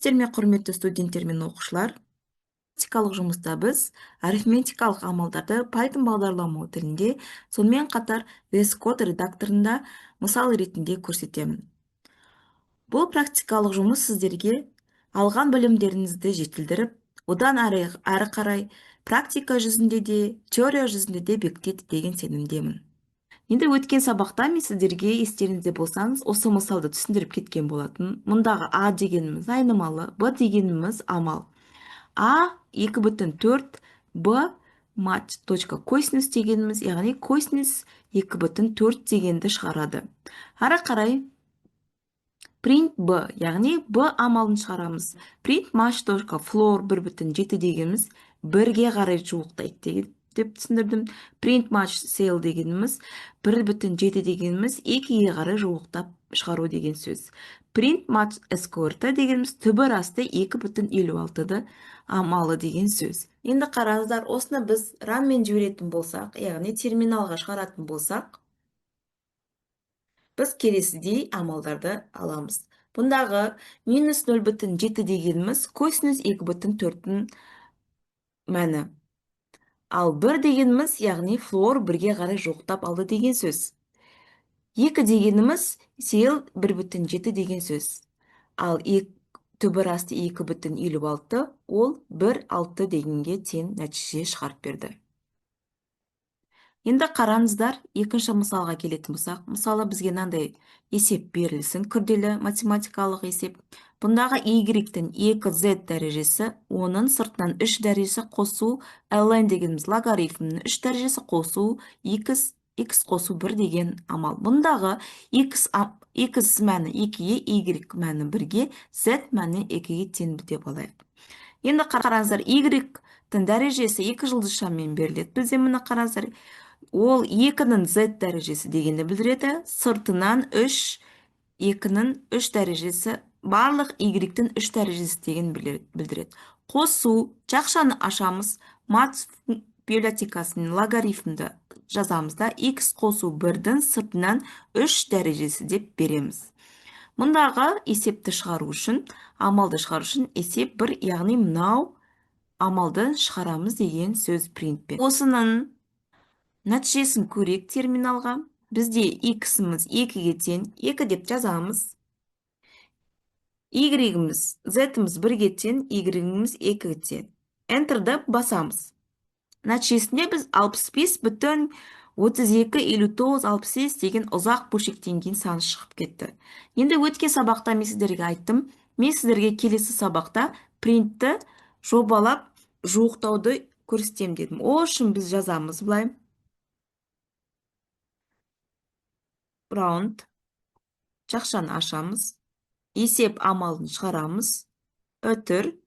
Сіздермен құрметті студенттер мен оқушылар, практикалық жұмыста біз арифметикалық амалдарды Python бағдарламау тілінде, сонымен қатар VS Code редакторында мысал ретінде көрсетемін. Бұл практикалық жұмыс сіздерге алған білімдеріңізді жетілдіріп, одан әрі қарай практика жүзінде де, теория жүзінде де бекітеді деген сенімдемін. Енді өткен сабақта мен сіздерге естеріңізде болсаңыз, осы мысалды түсіндіріп кеткен болатын. Мұндағы А дегеніміз айнымалы, Б дегеніміз амал. А 2,4, Б мат точка косинус дегеніміз, яғни косинус 2,4 дегенді шығарады. Ары қарай print B, яғни B амалын шығарамыз. Print match точка floor 1,7 дегеніміз бірге қарай жуықтайды деп түсіндірдім. Print match cell дегеніміз 1,7 дегеніміз 2-ге қарай жуықтап шығару деген сөз. Print match squared дегеніміз түбір асты 2,56 амалы деген сөз. Енді қараңыздар, осыны біз раммен жіберетін болсақ, яғни терминалға шығаратын болсақ, біз келесідей амалдарды аламыз. Бұндағы минус 0,7 дегеніміз косинус 2,4-дің мәні. Ал 1 дегеніміз, яғни флор 1-ге қарай жоқтап алды деген сөз. 2 дегеніміз сел 1,7 деген сөз. Ал түбір асты 2,56, ол 1,6 дегенге тең нәтиже шығарып берді. Енді қараңыздар, екінші мысалға келетін болсақ, мысалы бізге мынандай есеп берілсін, күрделі математикалық есеп. Бұндағы y-тің 2z дәрежесі, оның сыртынан 3 дәрежесі қосу, ln дегеніміз логарифмның 3 дәрежесі қосу, x қосу 1 деген амал. Бұндағы x мәні 2-ге, y мәні 1-ге, z мәні 2-ге тең деп алайық. Енді қараңыздар, y-тің дәрежесі 2 жұлдызшамен беріледі. Бізде мұны қараңыздар, ол 2-нің z дәрежесі дегенді білдіреді. Сыртынан 2-нің 3 дәрежесі, барлық y-тің 3 дәрежесі деген білдіреді. Қосу, жақшаны ашамыз, мат библиотекасының логарифмді жазамыз да, x қосу 1-дің сыртынан 3 дәрежесі деп береміз. Мұндағы есепті шығару үшін, амалды шығару үшін есеп 1, яғни мынау амалды шығарамыз деген сөз принтпен. Осының нәтижесін көрейік терминалға. Бізде x-іміз 2-ге тең, 2 деп жазамыз. y-іміз, z-іміз 1-ге тең, y-іміз 2-ге тең. Enter'ды басамыз. Нәтижесінде біз 65,32,59,66 деген ұзақ бөлшектенген сан шығып кетті. Енді өткен сабақта мен сіздерге айттым. Мен сіздерге келесі сабақта принтті жобалап жуықтауды көрсетем дедім. Ол үшін біз жазамыз былай. Round, жақшаны ашамыз, есеп амалын шығарамыз, үтір,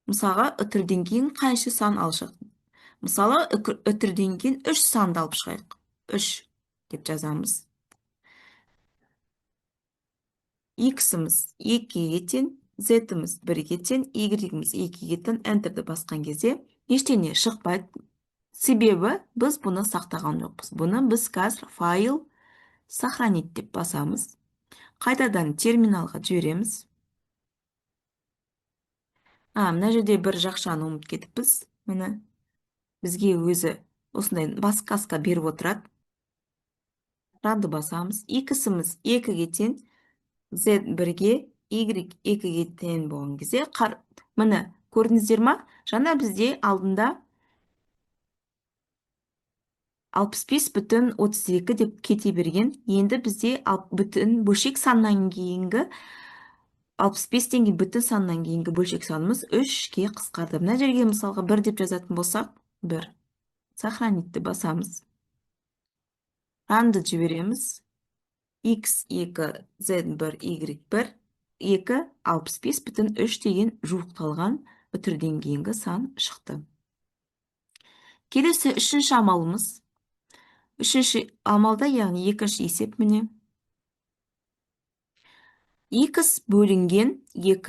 мысалға үтірден кейін қанша сан алшақ. Мысалы, үтірден кейін 3 санды алып шығайық. 3 деп жазамыз. X-іміз 2-ге тең, Z-іміз 1-ге тең, Y-іміз 2-ге тең, Enter'ді басқан кезде ештеңе шықпайды. Себебі біз бұны сақтаған жоқпыз. Бұны біз қазір файл сохранить деп басамыз. Қайтадан терминалға жібереміз. Мына жерде бір жақшаны ұмытып кетіппіз. Міне бізге өзі осындай басқаска беріп отырады. Ранды басамыз. X-іміз 2-ге тең, Z 1-ге, Y 2-ге тең болған кезде, міне көрдіңіздер ма? Жаңа бізде алдында 65,32 деп кете берген. Енді бізде бүтін бөлшек саннан кейінгі 65-тен кейін бүтін саннан кейінгі бөлшек санымыз 3-ке қысқарды. Мына жерге мысалға 1 деп жазатын болсақ, 1. Сохранитті басамыз. Ранды жібереміз. X 2, Z 1, Y 1, 2, 65,3 деген жуықталған үтірден кейінгі сан шықты. Келесі үшінші амалымыз. Үшінші амалда, яғни екінші есеп міне. X бөлінген 2.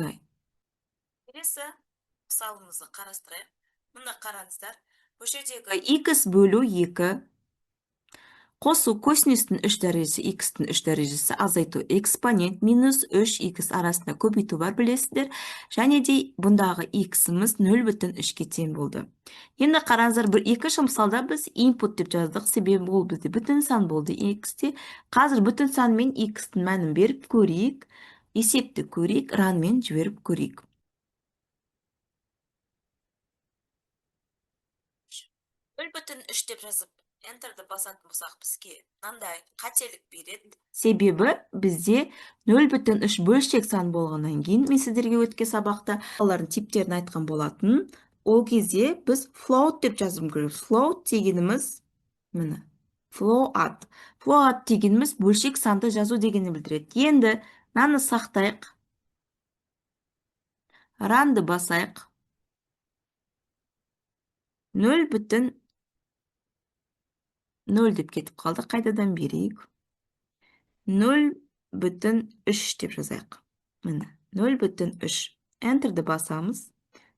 Келесі мысалымызды қарастырайық. Мұнда қараңыздар. Бұл жердегі x бөлу 2. Қосу косинустың 3 дәрежесі, x-тің 3 дәрежесі, азайту экспонент минус 3x арасында көбейту бар білесіздер. Және де бұндағы x-іміз 0,3-ке тең болды. Енді қараңыздар, бір екінші мысалда біз input деп жаздық, себебі ол бізде бүтін сан болды x-те. Қазір бүтін сан мен x-тің мәнін беріп көрейік, есепті көрейік, ранмен жіберіп көрейік. 0,3 деп жазып Enter'ді басатын болсақ, бізге мынандай қателік береді. Себебі бізде 0,3 бөлшек сан болғаннан кейін, мен сіздерге өткен сабақта олардың типтерін айтқан болатын. Ол кезде біз float деп жазып көреміз. Float дегеніміз міне. Float. Float дегеніміз бөлшек санды жазу дегенді білдіреді. Енді мынаны сақтайық. Ранды басайық. 0,0 деп кетіп қалды. Қайтадан берейік. 0,3 деп жазайық. Міне, 0,3. Enter'ді басамыз.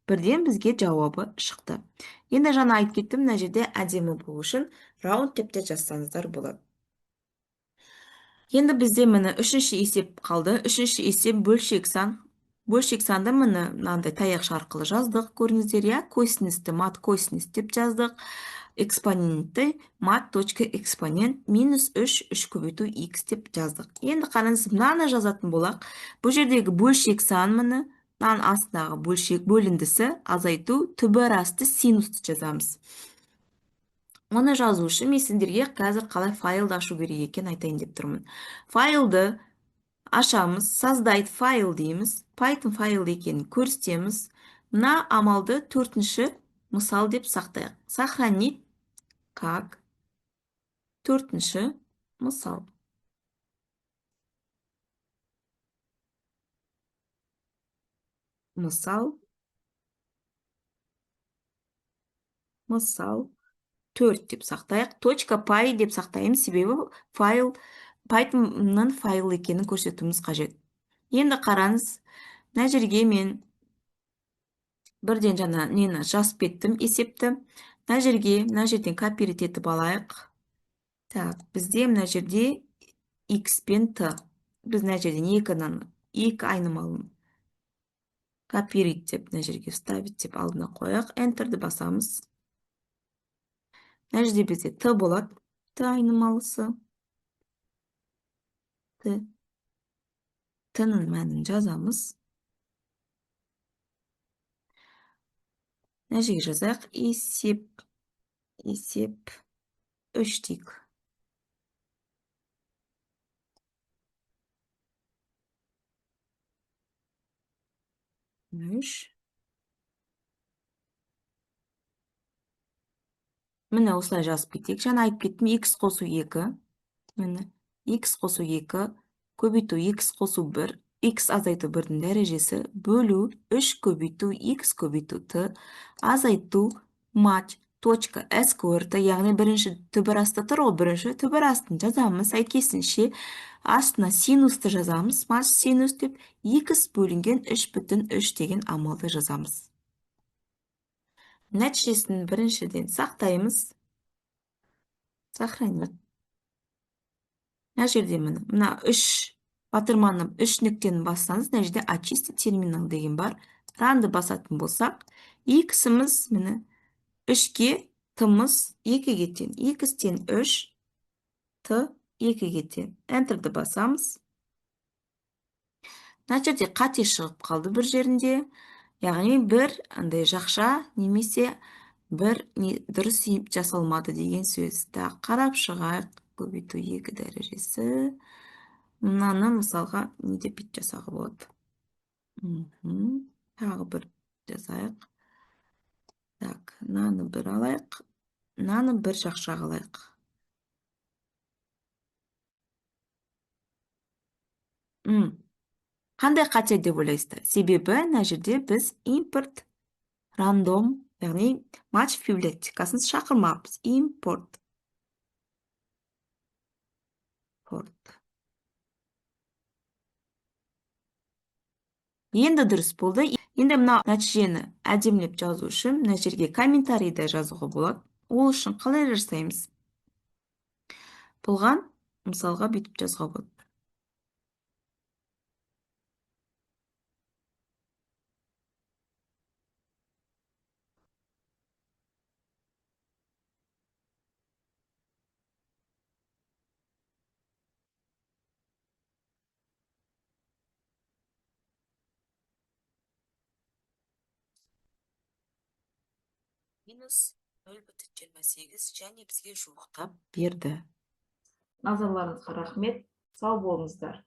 Бірден бізге жауабы шықты. Енді жаңа айтып кеттім, мына жерде әдемі болу үшін раунд деп те жазсаңыздар болады. Енді бізде міне үшінші есеп қалды. Үшінші есеп бөлшек сан. Бөлшек санды міне мынандай таяқша арқылы жаздық. Көрдіңіздер, иә? Косинусты мат косинус деп жаздық. Экспонентті мат точка экспонент минус 3 көбейту x деп жаздық. Енді қараңыз, мынаны жазатын болақ. Бұл жердегі бөлшек сан міне, мынаның астындағы бөлшек бөліндісі азайту түбір асты синусты жазамыз. Оны жазу үшін мен сіздерге қазір қалай файлды ашу керек екенін айтайын деп тұрмын. Файлды ашамыз, создать файл дейміз. Python файл екенін көрсетеміз. Мына амалды төртінші мысал деп сақтайық. Сохранить как төртінші мысал. Мысал 4 деп сақтайық. .py деп сақтаймыз, себебі файл Python-ның файл екенін көрсетуіміз қажет. Енді қараңыз, мына жерге мен бірден жаңа нені жазып кеттім, есепті. Мына жерден копировать етіп алайық. Так, бізде мына жерде x пен t. Біз мына жерден екі айнымалын копировать деп мына жерге вставить деп алдына қояйық. Enter'ді басамыз. Мына жерде бізде t болады. T айнымалысы. T-ның мәнін жазамыз. Мына жерге жазайық. Есеп 3 дейік. 3. Міне осылай жазып кетейік. Жаңа айтып кеттім, x қосу 2. Міне, x қосу 2, көбейту x қосу 1, x азайту 1-дің дәрежесі, бөлу 3 көбейту x көбейту t, азайту мат точка скорты, яғни бірінші түбір асты тұр ғой, бірінші түбір астын жазамыз, сәйкесінше астына синусты жазамыз, мат синус деп, x бөлінген 3,3 деген амалды жазамыз. Нәтижесін біріншіден сақтаймыз. Сохранить. Мына жерде мына 3 батырманы 3 нүктені бассаңыз, мына жерде очистить терминал деген бар. Ранды басатын болсақ, x-іміз міне 3-ке, t-мыз 2-ге тең. x тең 3, t 2-ге тең. Enter'ді басамыз. Мына жерде қате шығып қалды бір жерінде. Яғни бір андай жақша немесе бір дұрыс жасалмады деген сөз. Қарап шығайық. Көбейту 2 дәрежесі. Мынаны мысалға не деп бит жасағы болады. Тағы бір жазайық. Так, мынаны бір алайық. Мынаны бір жақша алайық. Қандай қате деп ойлайсыздар? Себебі мына жерде біз import random, яғни матч библиотекасын шақырмаппыз. Import. Енді дұрыс болды. Енді мына нәтижені әдемілеп жазу үшін мына жерге комментарийді жазуға болады. Ол үшін қалай жасаймыз? Булган, мисалга бүтүп жазга болот. Минус 0,28 және бізге жуықтап берді. Назарларыңызға рахмет. Сау болыңыздар.